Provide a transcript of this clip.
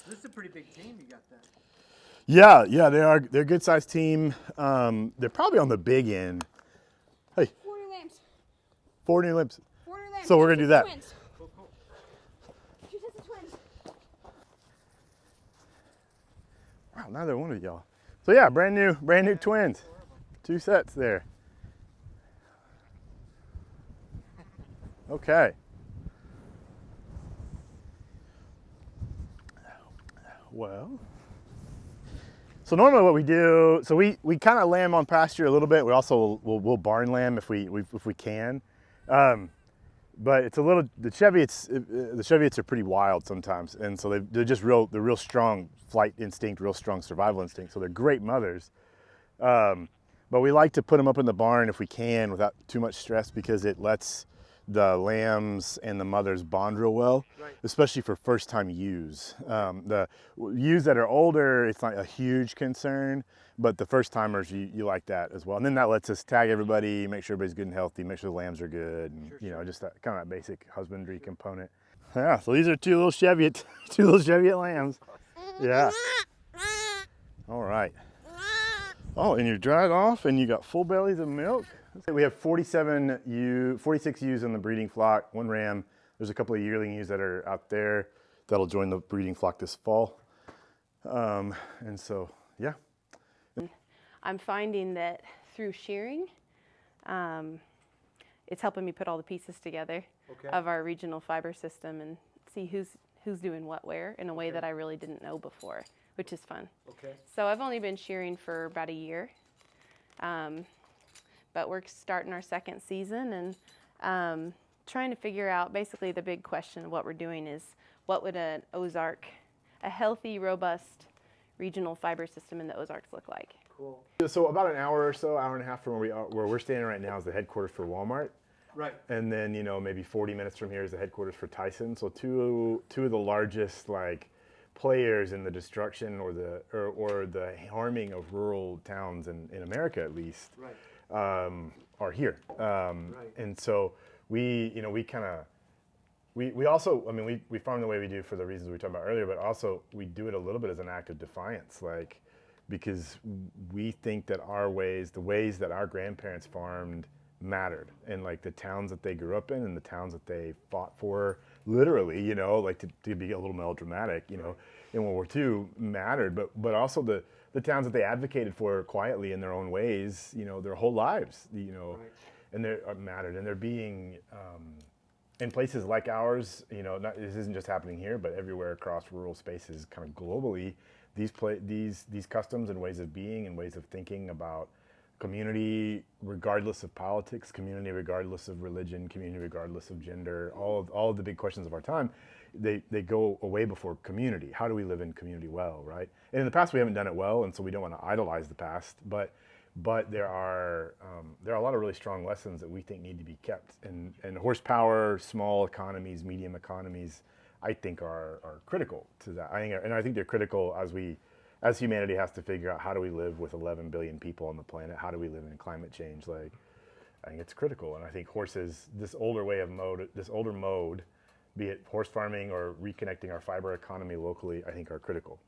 This is a pretty big team you got then. Yeah, they are. They're a good sized team. They're probably on the big end. Hey, 4 new lambs. 4 new limbs. 4 new lambs. So we're gonna do that. Twins. Cool. Two sets of twins. Wow, neither one of y'all. So yeah, brand new twins. 2 sets there. Okay. Well, so normally what we do, so we kind of lamb on pasture a little bit. We also we'll barn lamb if we can, but it's a little the Cheviots are pretty wild sometimes, and so they're just they're real strong flight instinct, real strong survival instinct. So they're great mothers, but we like to put them up in the barn if we can without too much stress because it lets the lambs and the mothers bond real well, Right. especially for first time ewes. The ewes that are older, it's not a huge concern, but the first timers, you like that as well. And then that lets us tag everybody, make sure everybody's good and healthy, make sure the lambs are good, and Sure. just that kind of that basic husbandry component. Yeah, so these are two little Cheviot lambs. Yeah. All right. Oh, and you're dried off and you got full bellies of milk. We have 46 ewes in the breeding flock, 1 ram. There's a couple of yearling ewes that are out there that'll join the breeding flock this fall. And so, yeah. I'm finding that through shearing, it's helping me put all the pieces together of our regional fiber system and see who's doing what where in a way that I really didn't know before, which is fun. Okay. So I've only been shearing for about a year, but we're starting our 2nd season and trying to figure out basically the big question of what we're doing is what would an Ozark, a healthy, robust regional fiber system in the Ozarks look like? Cool. So about an hour or so, hour and a half from where we're standing right now is the headquarters for Walmart. Right. And then, maybe 40 minutes from here is the headquarters for Tyson. So two of the largest players in the destruction or the harming of rural towns in America at least. Right. Are here. Right. And so we also, we farm the way we do for the reasons we talked about earlier, but also we do it a little bit as an act of defiance, because we think that the ways that our grandparents farmed mattered, and the towns that they grew up in and the towns that they fought for, literally, to be a little melodramatic, in World War II mattered, but also the towns that they advocated for quietly in their own ways, their whole lives, Right. and they mattered, and they're being in places like ours, this isn't just happening here, but everywhere across rural spaces, kind of globally, these customs and ways of being and ways of thinking about community, regardless of politics, community regardless of religion, community regardless of gender, all of the big questions of our time, they go away before community. How do we live in community well, right? And in the past we haven't done it well, and so we don't want to idolize the past, but there are a lot of really strong lessons that we think need to be kept. And horsepower, small economies, medium economies, I think are critical to that. I think they're critical as humanity has to figure out how do we live with 11 billion people on the planet. How do we live in climate change? I think it's critical. And I think horses, this older mode, be it horse farming or reconnecting our fiber economy locally, I think are critical.